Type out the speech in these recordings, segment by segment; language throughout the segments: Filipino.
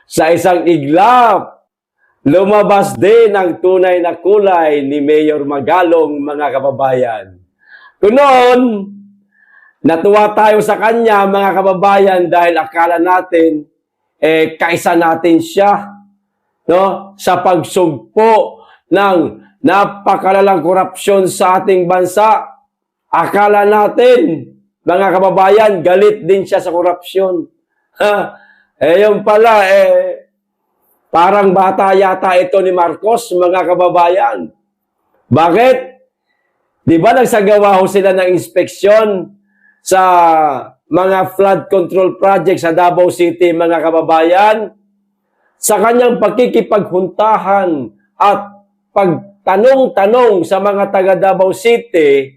Sa isang iglap, lumabas din ang tunay na kulay ni Mayor Magalong, mga kababayan. Kung noon, natuwa tayo sa kanya, mga kababayan, dahil akala natin, kaisa natin siya, no? Sa pagsugpo ng napakalalang korupsyon sa ating bansa. Akala natin, mga kababayan, galit din siya sa korupsyon. Yung pala, parang bata yata ito ni Marcos, mga kababayan. Bakit? Di ba nagsagawa ho sila ng inspeksyon sa mga flood control project sa Davao City, mga kababayan? Sa kanyang pakikipaghuntahan at pagtanong-tanong sa mga taga Davao City,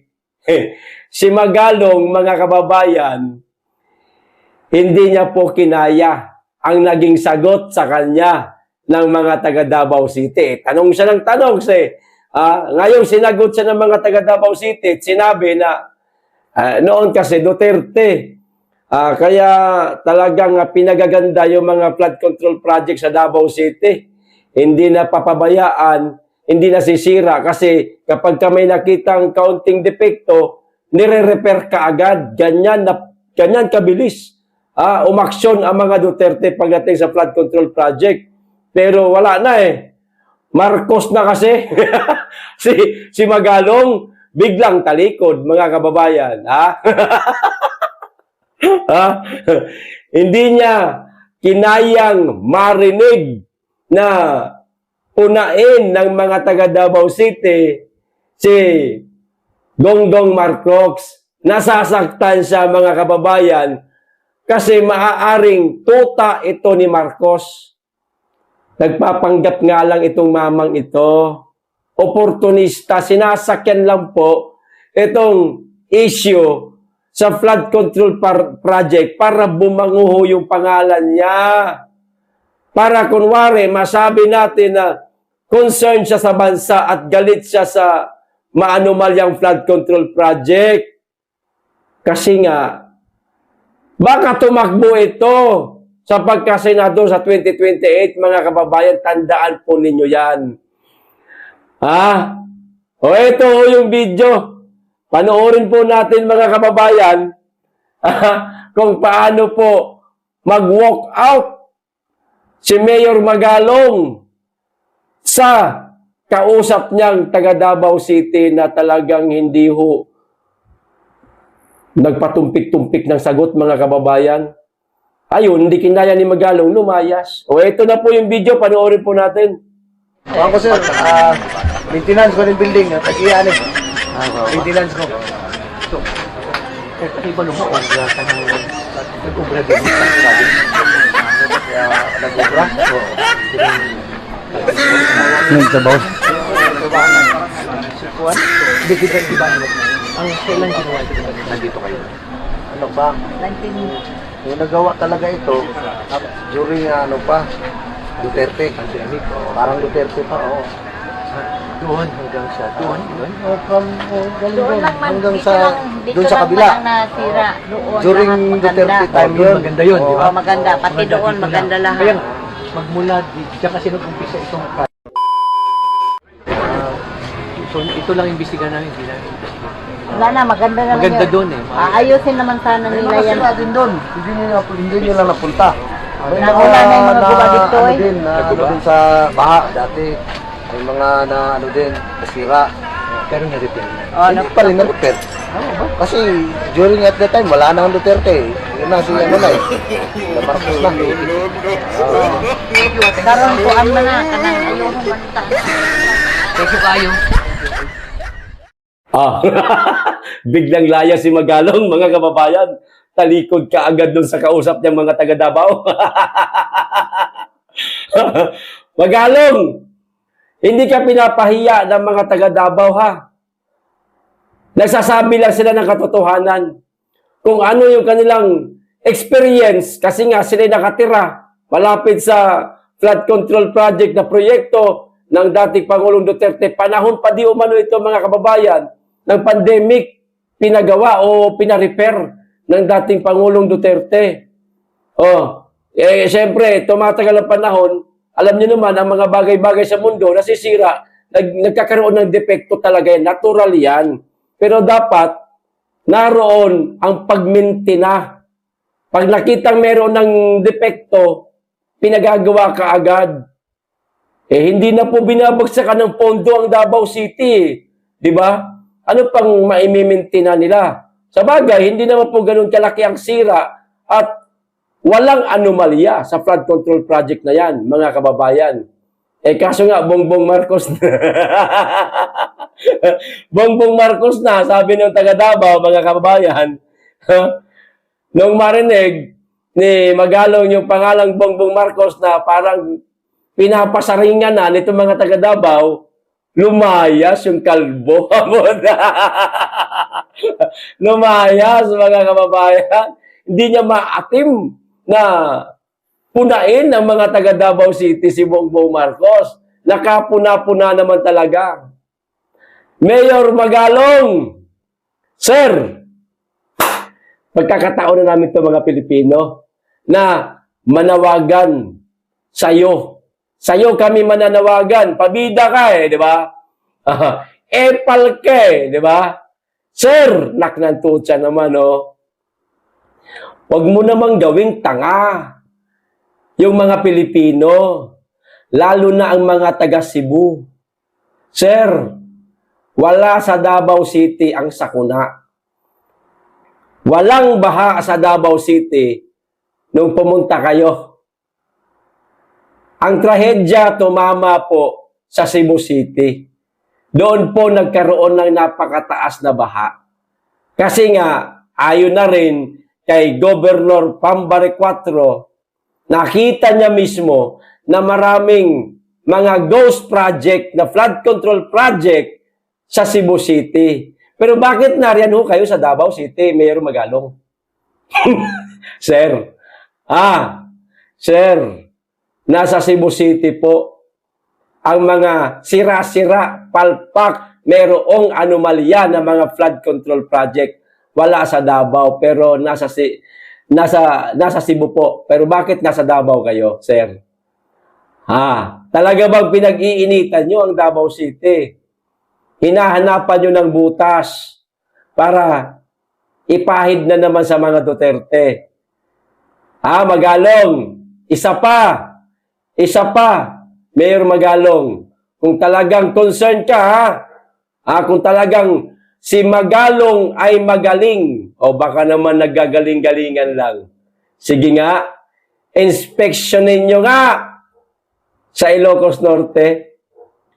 si Magalong, mga kababayan, hindi niya po kinaya ang naging sagot sa kanya ng mga taga Davao City. Tanong siya ng tanong. Ngayon sinagot siya ng mga taga Davao City at sinabi na noon kasi Duterte, kaya talagang pinagaganda yung mga flood control project sa Davao City. Hindi na papabayaan, hindi na sisira kasi kapag may nakitang kaunting depekto, nire-repair ka agad. Ganyan kabilis. Umaksyon ang mga Duterte pagdating sa flood control project. Pero wala na Marcos na kasi. si Magalong, biglang talikod, mga kababayan. Hindi niya kinayang marinig na unain ng mga taga Davao City si Gonggong Marcos. Nasasaktan siya, mga kababayan, kasi maaaring tuta ito ni Marcos. Nagpapanggap nga lang itong mamang ito. Oportunista, sinasakyan lang po itong issue sa flood control project para bumanguho yung pangalan niya. Para kunwari, masabi natin na concerned siya sa bansa at galit siya sa maanumalyang flood control project. Kasi nga, baka tumakbo ito sa pagkasenador sa 2028, mga kababayan, tandaan po ninyo yan. Ito yung video. Panoorin po natin, mga kababayan, kung paano po mag-walk out si Mayor Magalong sa kausap niyang taga Davao City na talagang hindi ho nagpatumpik-tumpik ng sagot, mga kababayan. Ayun, hindi kinaya ni Magalong, lumayas. Ito na po yung video, panoorin po natin. Ako sir, maintenance ko ng building, tag-iyan maintenance ko. So, iba mo, nag-ubra din mo, nag-ubra? Nagsabaw? Hindi kita, di ba? Ang kailan ginawa ito? Nandito kayo. Ano ba? 19. Yung nagawa talaga ito, during Duterte. Parang Duterte pa, oo. Doon hanggang sa doon. Doon lang man, hanggang dito doon sa kabila. Lang nasira. Doon during Duterte time yun. Maganda yun, di ba? Maganda. Pati doon, maganda lahat. Kaya magmula dito kasi nag-umpisa itong so ito lang imbestigahan namin, hindi namin imbestigahan. Wala na, maganda na Maganda lang doon Ayusin naman sana nila yan. Din doon. Hindi nyo lang napunta. Wala na yung mga guba dito din sa baha dati. May mga din, nasira. Pero na-repair na. Hindi pa rin na-repair. Kasi during at that time, wala na ang Duterte. Yun na si na Marcos na. Karoon ko ang mana, kanang ayoko manita. Kasi kayo. Biglang laya si Magalong, mga kababayan. Talikod ka agad dun sa kausap niyang mga taga Davao. Magalong, hindi ka pinapahiya ng mga taga Davao, ha? Nagsasabi lang sila ng katotohanan. Kung ano yung kanilang experience, kasi nga sila nakatira malapit sa flood control project na proyekto ng dating Pangulong Duterte. Panahon pa di umano ito, mga kababayan, ng pandemic, pinagawa o pinarepair ng dating Pangulong Duterte. Siyempre, tumatagal ang panahon, alam niyo naman, ang mga bagay-bagay sa mundo, nasisira, nagkakaroon ng depekto talaga yan. Natural yan. Pero dapat, naroon ang pagmintina. Pag nakitang meron ng depekto, pinagagawa ka agad. Hindi na po binabagsakan ng pondo ang Davao City. Di ba? Ano pang maimimintina nila? Sa bagay, hindi naman po ganun kalaki ang sira at walang anomalya sa flood control project na yan, mga kababayan. Kaso nga, Bongbong Marcos na. Bongbong Marcos na, sabi ng taga Davao, mga kababayan, nung marinig ni Magalong yung pangalang Bongbong Marcos na parang pinapasaringan na nito mga taga Davao, lumayas yung kalbo. Lumayas, mga kababayan. Hindi niya maatim na punain ng mga taga Davao City si Bongbong Marcos. Nakapuna-puna naman talaga. Mayor Magalong, Sir, pagkakataon na namin ito mga Pilipino na manawagan sa'yo. Sa'yo kami mananawagan. Pabida ka di ba? Epal ka di ba? Sir, naknantutsa naman Huwag mo namang gawing tanga yung mga Pilipino, lalo na ang mga taga Cebu. Sir, wala sa Davao City ang sakuna. Walang baha sa Davao City nung pumunta kayo. Ang trahedya tumama po sa Cebu City. Doon po nagkaroon ng napakataas na baha. Kasi nga, ayon na rin kay Governor Pambare 4, nakita niya mismo na maraming mga ghost project na flood control project sa Cebu City. Pero bakit nariyan kayo sa Davao City, Mayor Magalong? Sir, Sir, nasa Cebu City po ang mga sira-sira, palpak, merong anomalya na mga flood control project. Wala sa Davao, pero nasa Cebu po. Pero bakit nasa Davao kayo, sir? Talaga bang pinag-iinitan nyo ang Davao City? Hinahanapan nyo ng butas para ipahid na naman sa mga Duterte. Magalong, isa pa, Mayor Magalong, kung talagang concerned ka, kung talagang si Magalong ay magaling, o baka naman naggagaling-galingan lang. Sige nga, inspeksyonin nyo nga sa Ilocos Norte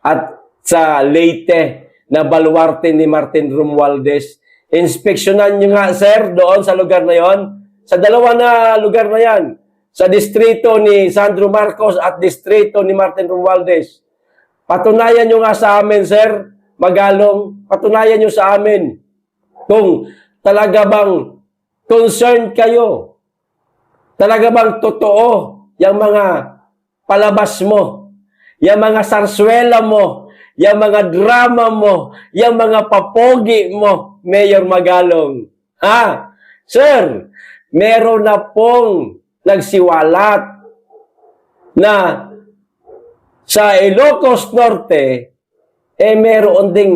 at sa Leyte na baluarte ni Martin Romualdez. Inspeksyonan nyo nga, sir, doon sa lugar na yon. Sa dalawa na lugar na yan. Sa distrito ni Sandro Marcos at distrito ni Martin Romualdez. Patunayan nyo nga sa amin, sir, Magalong, patunayan nyo sa amin kung talaga bang concerned kayo. Talaga bang totoo yung mga palabas mo, yung mga sarswela mo, yung mga drama mo, yung mga papogi mo, Mayor Magalong. Sir, meron na pong nagsiwalat na sa Ilocos Norte, meron ding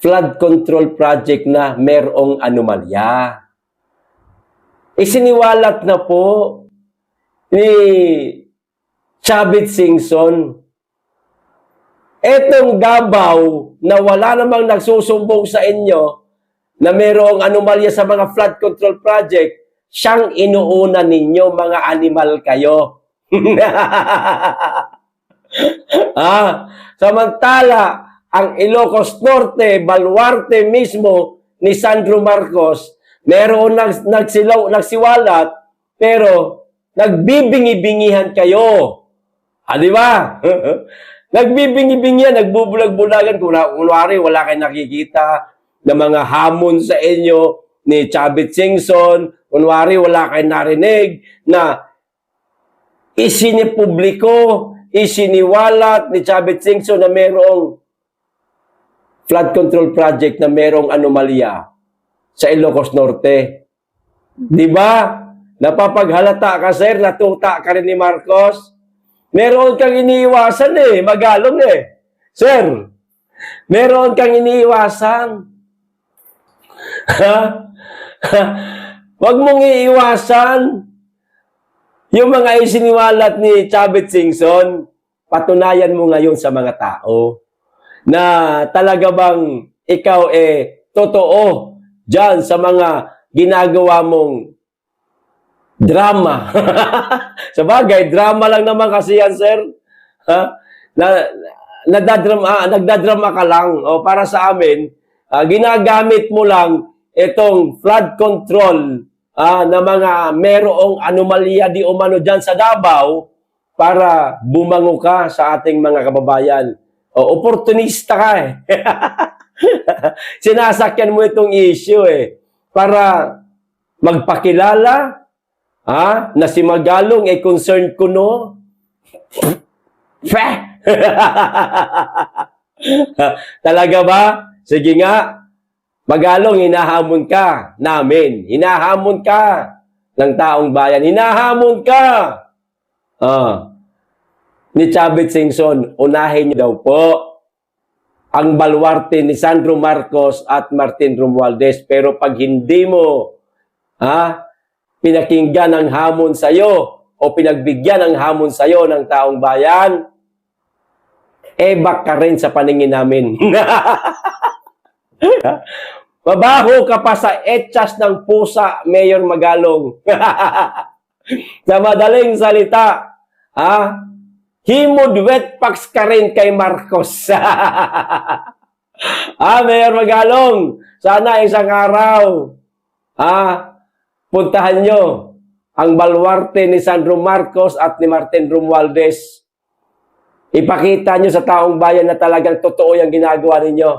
flood control project na merong anomalya. Isiniwalat na po ni Chavit Singson. Etong Davao na wala namang nagsusumbong sa inyo na merong anomalya sa mga flood control project, siyang inuuna ninyo, mga animal kayo. Samantala, ang Ilocos Norte, baluarte mismo ni Sandro Marcos, meron nagsiwalat, pero nagbibingi-bingihan kayo. Di ba? Nagbibingi-bingihan, nagbubulag-bulagan. Kunwari, wala kayong nakikita na mga hamon sa inyo ni Chavit Singson. Kunwari, wala kayong narinig na isinipubliko, isiniwalat ni Chavit Singson na merong flood control project na merong anomalya sa Ilocos Norte. Di ba? Napapaghalata ka, sir, natuta ka rin ni Marcos. Meron kang iniiwasan magalong Sir, meron kang iniiwasan. Ha? Huwag mong iiwasan yung mga isiniwalat ni Chavit Singson. Patunayan mo ngayon sa mga tao na talaga bang ikaw totoo dyan sa mga ginagawa mong drama. Sa bagay, drama lang naman kasi yan, sir. Ha? Nagdadrama ka lang. O para sa amin, ginagamit mo lang itong flood control na mga merong anomalya di umano dyan sa Davao para bumango ka sa ating mga kababayan. O, opportunista ka Sinasakyan mo itong issue para magpakilala na si Magalong concerned ko no. Talaga ba? Sige nga. Magalong, hinahamon ka namin. Hinahamon ka ng taong bayan. Hinahamon ka. Ni Chavit Singson, unahin niyo daw po ang baluarte ni Sandro Marcos at Martin Romualdez. Pero pag hindi mo pinakinggan ang hamon sa'yo o pinagbigyan ang hamon sa'yo ng taong bayan, baka rin sa paningin namin. Mabaho ka pa sa etchas ng pusa, Mayor Magalong. Sa madaling salita, himod wet packs ka rin kay Marcos. Mayor Magalong, sana isang araw, puntahan nyo ang baluarte ni Sandro Marcos at ni Martin Romualdez. Ipakita nyo sa taong bayan na talagang totoo yung ginagawa ninyo.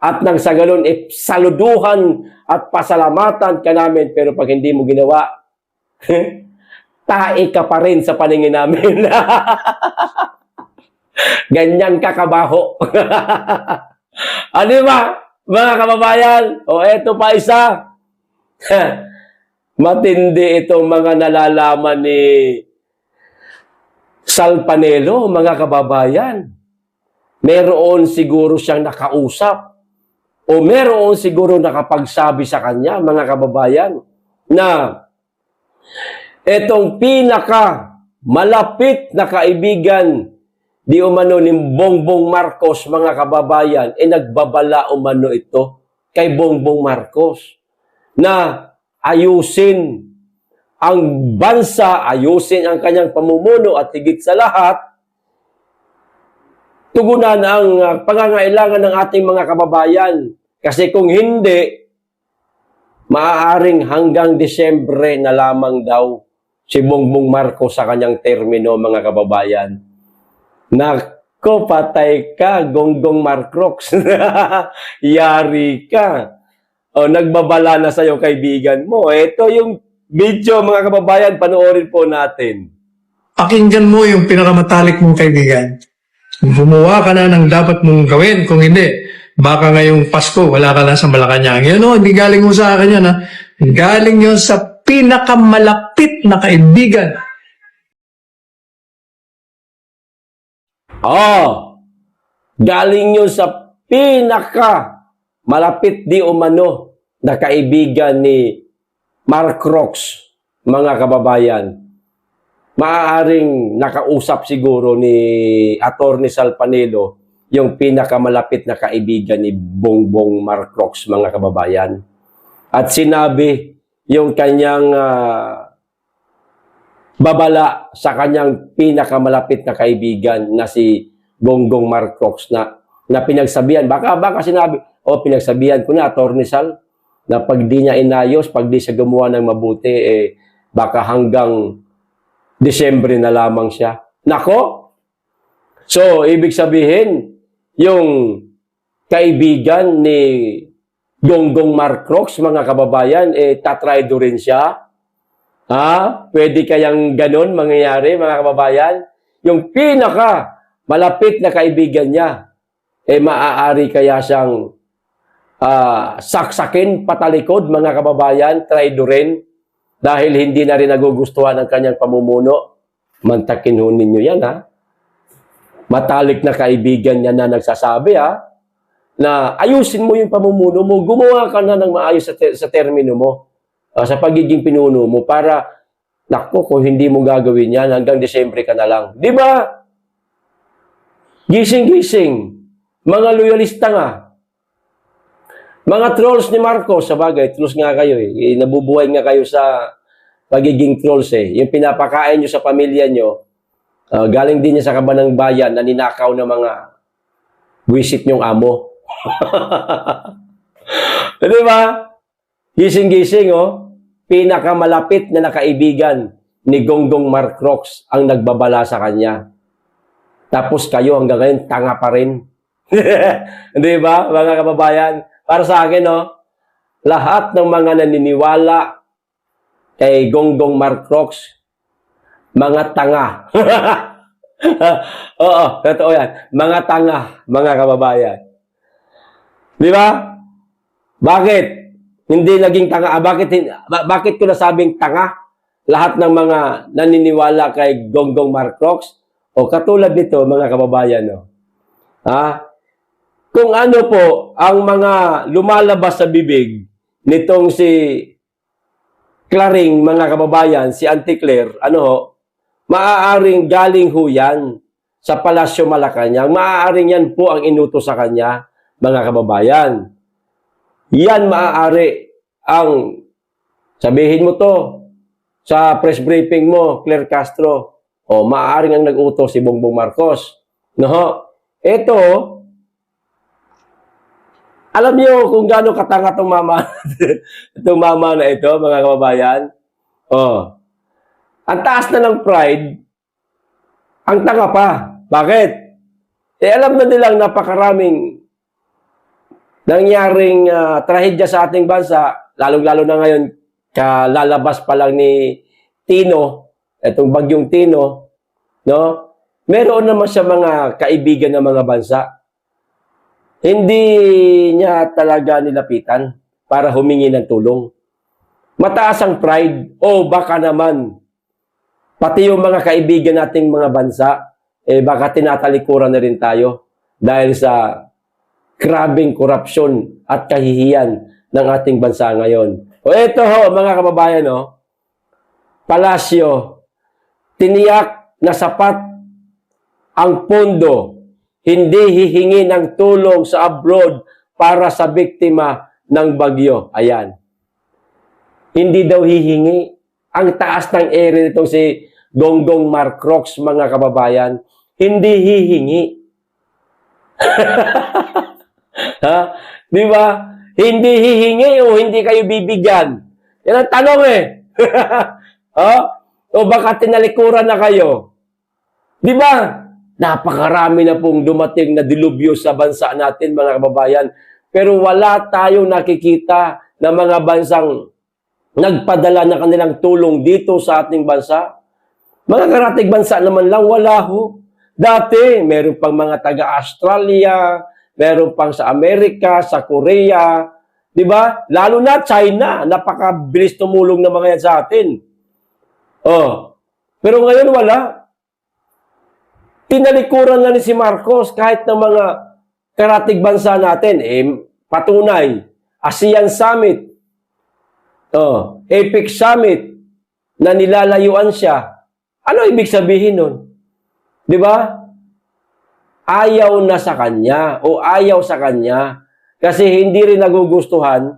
At nang sa ganun, saluduhan at pasalamatan ka namin. Pero pag hindi mo ginawa, tae ka pa rin sa paningin namin. Ganyan kakabaho. Ano ba, mga kababayan? O eto pa isa. Matindi itong mga nalalaman ni Sal Panelo, mga kababayan. Meron siguro siyang nakausap o meron siguro nakapagsabi sa kanya, mga kababayan, na itong pinaka malapit na kaibigan di umano ni Bongbong Marcos, mga kababayan, nagbabala umano ito kay Bongbong Marcos na ayusin ang bansa, ayusin ang kanyang pamumuno at higit sa lahat, tugunan ang pangangailangan ng ating mga kababayan. Kasi kung hindi, maaaring hanggang Disyembre na lamang daw si Bongbong Marcos sa kanyang termino, mga kababayan. Nako, patay ka, Gonggong Marcos. Yari ka. O, nagbabala na sa'yo kaibigan mo. Ito yung video, mga kababayan, panoorin po natin. Pakinggan mo yung pinakamatalik mong kaibigan. Gumawa ka na ng dapat mong gawin. Kung hindi, baka ngayong Pasko, wala ka na sa Malacanang. Yan o, hindi galing mo sa akin yan. Galing yun sa pinakamalapit na kaibigan. Galing yun sa malapit di umano na kaibigan ni Mark Rox, mga kababayan. Maaaring nakausap siguro ni Atty. Sal Panelo yung pinakamalapit na kaibigan ni Bongbong Mark Rox, mga kababayan. At sinabi yung kanyang babala sa kanyang pinakamalapit na kaibigan na si Bongbong Mark Rox na pinagsabihan. Baka sinabi, pinagsabihan ko na, Atty. Sal, na pag di niya inayos, pag di siya gumawa ng mabuti, baka hanggang Disyembre na lamang siya. Nako! So, ibig sabihin, yung kaibigan ni Gonggong Mark Rox, mga kababayan, tatraydo rin siya. Pwede kayang ganun mangyayari, mga kababayan? Yung pinaka malapit na kaibigan niya, maaari kaya siyang saksakin patalikod, mga kababayan, traidorin. dahil hindi na rin nagugustuhan ng kanyang pamumuno, mantakin ho ninyo yan, ha? Matalik na kaibigan niya na nagsasabi, ha? Na ayusin mo yung pamumuno mo, gumawa ka na ng maayos sa termino mo, sa pagiging pinuno mo, para, naku, kung hindi mo gagawin yan, hanggang Disyembre ka na lang. Di ba? Gising-gising. Mga loyalista nga. Mga trolls ni Marcos, sa bagay, trolls nga kayo eh. Nabubuhay nga kayo sa pagiging trolls eh. Yung pinapakain nyo sa pamilya nyo, galing din niya sa kabanang bayan na ninakaw ng mga wisit nyong amo. Di ba? Gising-gising, oh. Pinakamalapit na nakaibigan ni Gonggong Marcos ang nagbabala sa kanya. Tapos kayo hanggang ngayon, tanga pa rin. Di ba, mga kababayan? Para sa akin, no, lahat ng mga naniniwala kay Gonggong Marcos, mga tanga. Oo, totoo yan. Mga tanga, mga kababayan. Di ba? Bakit? Hindi naging tanga. Bakit ko nasabing tanga? Lahat ng mga naniniwala kay Gonggong Marcos, o katulad nito, mga kababayan, no? Ha? Kung ano po ang mga lumalabas sa bibig nitong si Claring, mga kababayan, si Auntie Claire, ano ho, maaaring galing ho yan sa Palasyo Malacanang. Maaaring yan po ang inutos sa kanya, mga kababayan. Yan maaari ang sabihin mo to sa press briefing mo, Claire Castro. O maaaring ang nag-utos si Bongbong Marcos. No? Ito, alam niyo kung gaano katanga itong mama, itong mama na ito, mga kababayan? Oh. Ang taas na ng pride, ang tanga pa. Bakit? Alam na nilang napakaraming nangyaring trahedya sa ating bansa, lalong-lalo na ngayon, kalalabas pa lang ni Tino, itong bagyong Tino, no? Meron naman siya mga kaibigan ng mga bansa. Hindi niya talaga nilapitan para humingi ng tulong. Mataas ang pride. O baka naman, pati yung mga kaibigan nating mga bansa, baka tinatalikuran na rin tayo dahil sa grabing korupsyon at kahihiyan ng ating bansa ngayon. O eto ho, mga kababayan, no? Palasyo, tiniyak na sapat ang pondo, hindi hihingi ng tulong sa abroad para sa biktima ng bagyo. Ayan. Hindi daw hihingi. Ang taas ng ere nitong si Gonggong Marcos, mga kababayan, hindi hihingi. Ha? Di ba? Hindi hihingi o hindi kayo bibigyan. Yan ang tanong eh. O baka tinalikuran na kayo. Di ba? Napakarami na pong dumating na dilubyo sa bansa natin, mga kababayan. Pero wala tayong nakikita na mga bansang nagpadala na kanilang tulong dito sa ating bansa. Mga karatig bansa naman lang, wala ho. Dati, meron pang mga taga-Australia, meron pang sa Amerika, sa Korea, di ba? Lalo na China, napakabilis tumulong ng mga yan sa atin. Oh. Pero ngayon wala. Tinalikuran na ni si Marcos kahit ng mga karatig bansa natin. Patunay, ASEAN Summit, APEC Summit, na nilalayuan siya. Ano ibig sabihin nun? Di ba? Ayaw na sa kanya o ayaw sa kanya kasi hindi rin nagugustuhan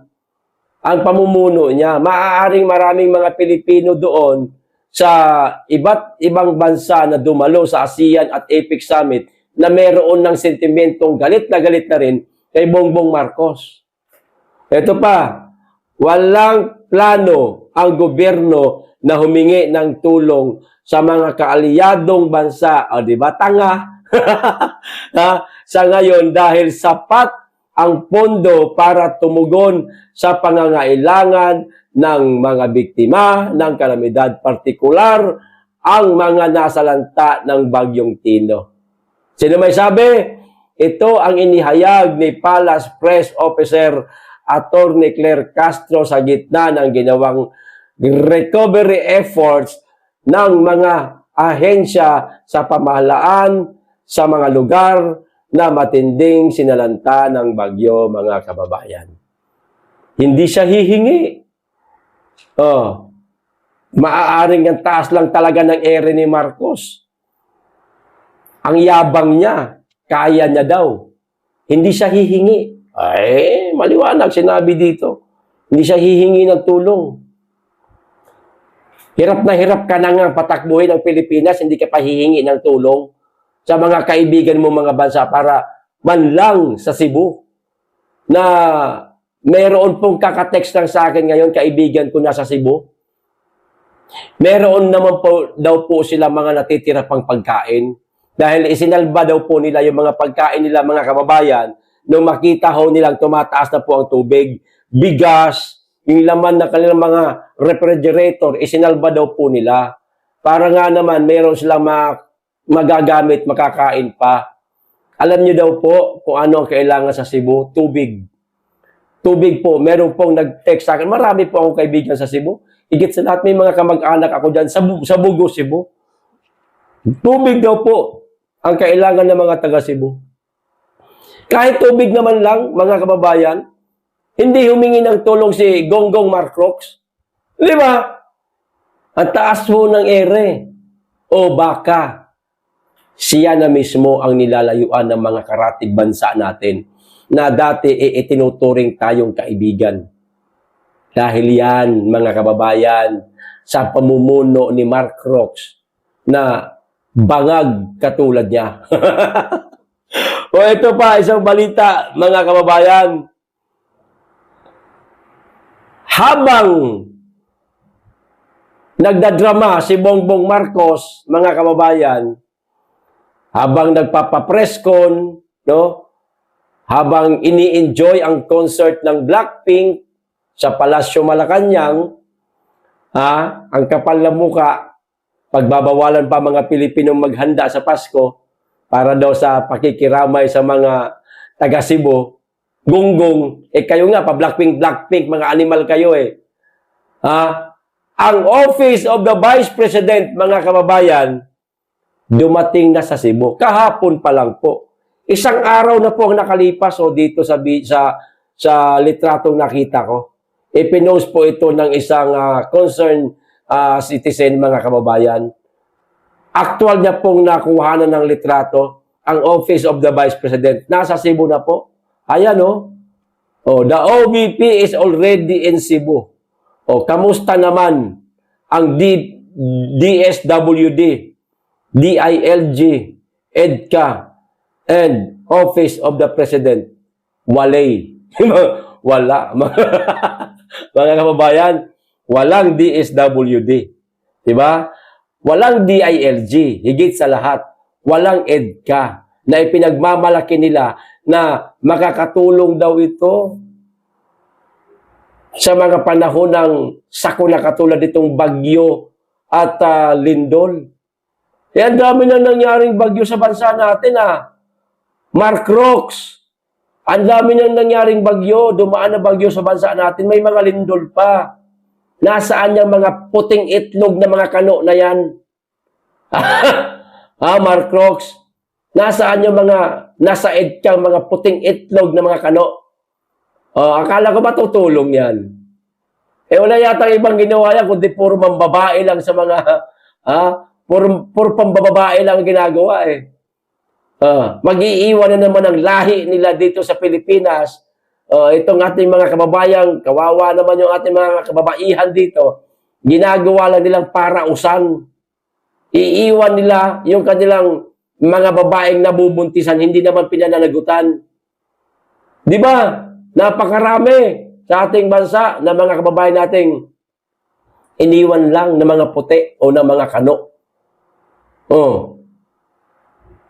ang pamumuno niya. Maaaring maraming mga Pilipino doon sa iba't ibang bansa na dumalo sa ASEAN at APEC Summit na meron ng sentimentong galit na rin kay Bongbong Marcos. Ito pa, walang plano ang gobyerno na humingi ng tulong sa mga kaalyadong bansa. O, di ba? Tanga. Sa ngayon, dahil sapat ang pondo para tumugon sa pangangailangan ng mga biktima ng kalamidad, partikular ang mga nasalanta ng Bagyong Tino. Sino may sabi? Ito ang inihayag ni Palace Press Officer Attorney Claire Castro sa gitna ng ginawang recovery efforts ng mga ahensya sa pamahalaan sa mga lugar na matinding sinalanta ng bagyo, mga kababayan. Hindi siya hihingi. Maaaring ang taas lang talaga ng ere ni Marcos. Ang yabang niya, kaya niya daw. Hindi siya hihingi. Ay, maliwanag, sinabi dito. Hindi siya hihingi ng tulong. Hirap na hirap ka na nga patakbuhin ang Pilipinas, hindi ka pa hihingi ng tulong sa mga kaibigan mo mga bansa para man lang sa Cebu na meron pong kakatext lang sa akin ngayon, kaibigan ko nasa Cebu. Meron naman po daw po sila mga natitira pang pagkain dahil isinalba daw po nila yung mga pagkain nila mga kababayan nung makita ho nilang tumataas na po ang tubig, bigas, yung laman ng kanilang mga refrigerator, isinalba daw po nila. Para nga naman, meron silang magagamit, makakain pa. Alam niyo daw po kung ano ang kailangan sa Cebu? Tubig. Tubig po. Meron pong nag-text sa akin. Marami po akong kaibigan sa Cebu. Higit sa lahat, may mga kamag-anak ako dyan sa Bugo, Cebu. Tubig daw po ang kailangan ng mga taga Cebu. Kahit tubig naman lang, mga kababayan, hindi humingi ng tulong si Gonggong Marcos. Di ba? Ang taas ho ng ere. O baka, siya na mismo ang nilalayuan ng mga karatig bansa natin na dati itinuturing tayong kaibigan. Dahil yan, mga kababayan, sa pamumuno ni Marcos na bangag katulad niya. O ito pa, isang balita, mga kababayan. Habang nagdadrama si Bongbong Marcos, mga kababayan, habang nagpapapreskon, no? Habang ini-enjoy ang concert ng Blackpink sa Palasyo Malacanang, ang kapal na muka, pagbabawalan pa mga Pilipinong maghanda sa Pasko para daw sa pakikiramay sa mga taga Cebu. Gonggong, kayo nga, pa-Blackpink, mga animal kayo Ang Office of the Vice President, mga kababayan, dumating na sa Cebu. Kahapon pa lang po. Isang araw na po ang nakalipas dito sa litratong nakita ko. Ipinost po ito ng isang concerned citizen, mga kababayan. Actual niya pong nakuhanan ng litrato ang Office of the Vice President. Nasa Cebu na po. Ayan the OVP is already in Cebu. Kamusta naman ang DSWD, DILG, EDCA, and Office of the President? Walay. Wala. Mga kababayan, walang DSWD. Diba? Walang DILG. Higit sa lahat, walang EDCA na ipinagmamalaki nila na makakatulong daw ito sa mga panahon ng sakuna katulad itong bagyo at lindol. Ang dami na nangyaring bagyo sa bansa natin Mark Rocks, ang dami na nangyaring bagyo, dumaan na bagyo sa bansa natin, may mga lindol pa. Nasaan yung mga puting itlog na mga kano na yan? Mark Rocks, nasaan yung mga nasa EDCA, mga puting itlog na mga kano? Akala ko ba tutulong yan? Wala yata ibang ginawa yan, kundi puro mambabae lang sa mga, puro pambababae lang ginagawa Mag-iiwan na naman ang lahi nila dito sa Pilipinas. Itong ating mga kababayang, kawawa naman yung ating mga kababaihan dito, ginagawa lang nilang parausan. Iiwan nila yung kanilang mga babaeng nabubuntisan, hindi naman pinananagutan. Di ba? Napakarami sa ating bansa na mga kababayan nating iniwan lang ng mga puti o ng mga kano.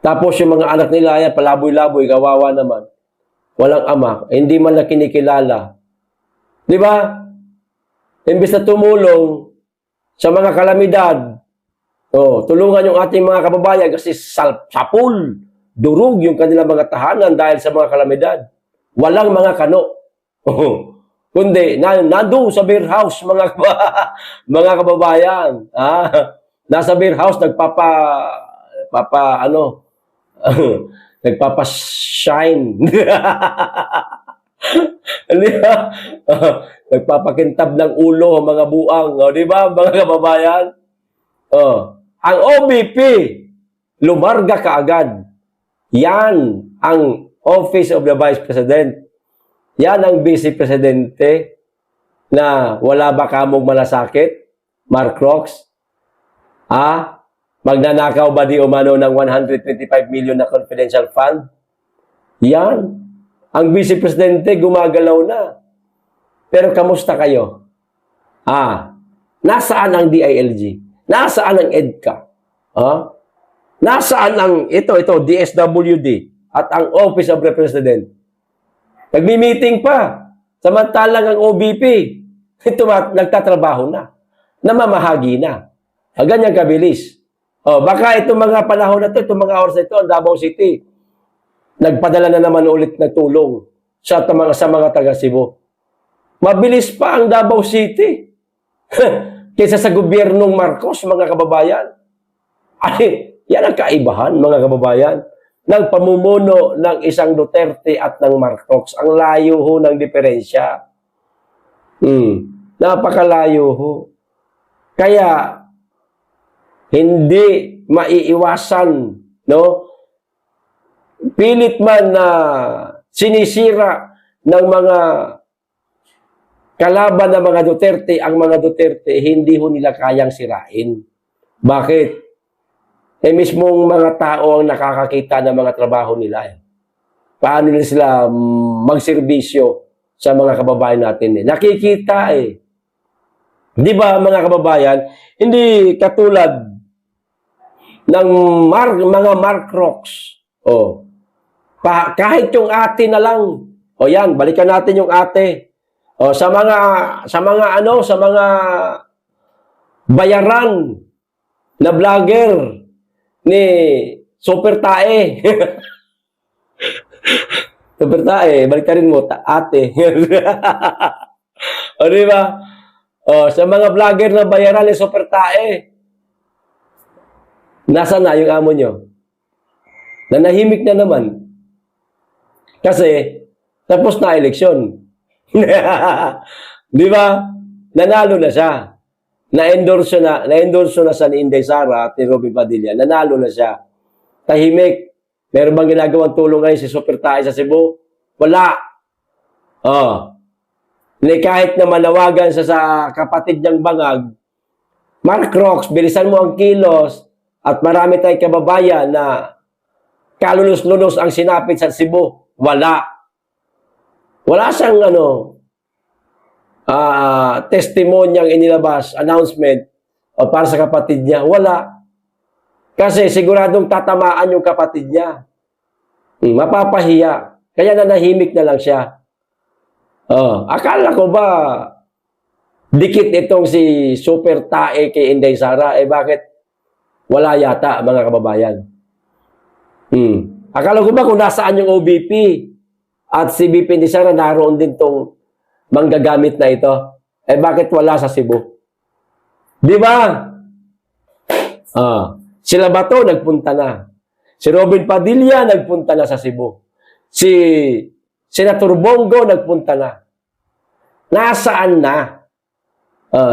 Tapos yung mga anak nila, palaboy-laboy, kawawa naman. Walang ama, hindi man na kinikilala. Di ba? Imbis na tumulong sa mga kalamidad, tulungan yung ating mga kababayan kasi sapul, durug yung kanilang mga tahanan dahil sa mga kalamidad. Walang mga kano. kundi nandun sa beer house, mga kababayan. Nasa beer house, nagpapa-shine. Di ba? Nagpapakintab ng ulo ang mga buang. Di ba, mga kababayan? Ang OBP, lumarga kaagad. Yan ang Office of the Vice President. Yan ang Vice Presidente na wala ba kamong malasakit? Mark Rox? Magnanakaw ba di umano ng 125 million na confidential fund? Yan. Ang Vice Presidente gumagalaw na. Pero kamusta kayo? Nasaan ang DILG? Nasaan ang EDCA? Nasaan ang ito, DSWD at ang Office of the President? Nagmi-meeting pa. Samantalang ang OBP, ito nagtatrabaho na. Namamahagi na. Ganyan kabilis. Baka itong mga panahon na ito, itong mga oras na ito, ang Davao City, nagpadala na naman ulit na tulong sa mga taga Cebu. Mabilis pa ang Davao City kaysa sa gobyernong Marcos, mga kababayan. Yan ang kaibahan, mga kababayan, ng pamumuno ng isang Duterte at ng Marcos. Ang layo ho ng diferensya. Napakalayo ho. Kaya, hindi maiiwasan, no? Pilit man na sinisira ng mga kalaban ng mga Duterte, ang mga Duterte, hindi ho nila kayang sirain. Bakit? Mismong mga tao ang nakakakita ng mga trabaho nila. Paano nila sila magserbisyo sa mga kababayan natin? Nakikita eh. Di ba mga kababayan, hindi katulad ng mga Mark Rox. Kahit yung ate na lang. Yan, balikan natin yung ate. Sa mga bayaran na vlogger ni Super Tae. Super Tae, balikan mo, ate. Di ba? Sa mga vlogger na bayaran ni Super Tae, nasa na yung amo nyo? Nanahimik na naman. Kasi, tapos na eleksyon. Di ba? Nanalo na siya. Na-endorse na sa ni Inday Sara at ni Robby Padilla. Nanalo na siya. Tahimik. Meron bang ginagawang tulong ngayon si Super Tae sa Cebu? Wala. Kahit na manawagan sa kapatid niyang bangag, Mark Rox, bilisan mo ang kilos at marami tayong kababayan na kalulos-lulos ang sinapit sa Cebu. Wala. Wala siyang testimonyang inilabas, announcement para sa kapatid niya. Wala. Kasi siguradong tatamaan yung kapatid niya. Mapapahiya. Kaya nanahimik na lang siya. Akala ko ba dikit itong si Super Tae kay Inday Sara? Bakit wala yata, mga kababayan? Akala ko ba kung nasaan yung OBP at si BP Inday Sara, naroon din tong manggagamit na ito? Bakit wala sa Cebu? Di ba? Sila Bato, nagpunta na. Si Robin Padilla, nagpunta na sa Cebu. Si Senator Bongo, nagpunta na. Nasaan na?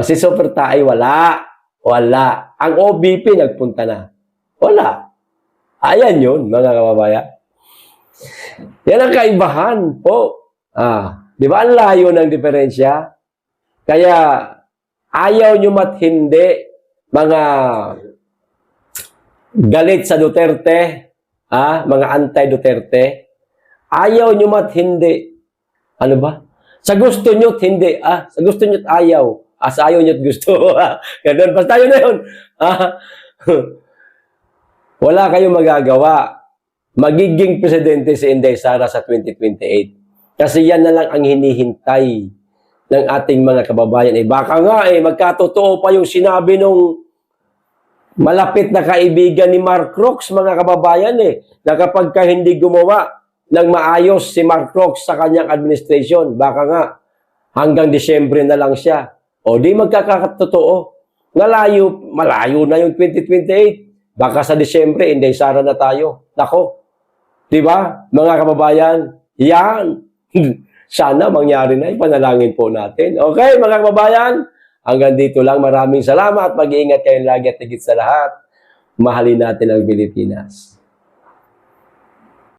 Si Super Tae, wala. Wala. Ang OBP, nagpunta na. Wala. Ayan yun, mga kababayan. Yan ang kaibahan po. Di ba ang layo ng diferensya? Kaya, ayaw nyo mat hindi, mga galit sa Duterte, mga anti-Duterte, ayaw nyo mat hindi. Ano ba? Sa gusto nyo't hindi. Sa gusto nyo't ayaw. Sa ayaw nyo't gusto. Ganun. Basta yun na yun. Wala kayong magagawa. Magiging presidente si Inday Sara sa 2028. Kasi yan na lang ang hinihintay ng ating mga kababayan. Baka nga magkatotoo pa yung sinabi nung malapit na kaibigan ni Mark Rox, mga kababayan, na kapag ka hindi gumawa ng maayos si Mark Rox sa kanyang administration, baka nga hanggang Disyembre na lang siya. O di magkakatotoo. Malayo na yung 2028. Baka sa Disyembre, Inday Sara na tayo. Nako. Di ba? Mga kababayan, yan. Sana mangyari na. Ipanalangin po natin. Okay, mga kababayan. Hanggang dito lang. Maraming salamat. Mag-iingat kayo lagi at higit sa lahat. Mahalin natin ang Pilipinas.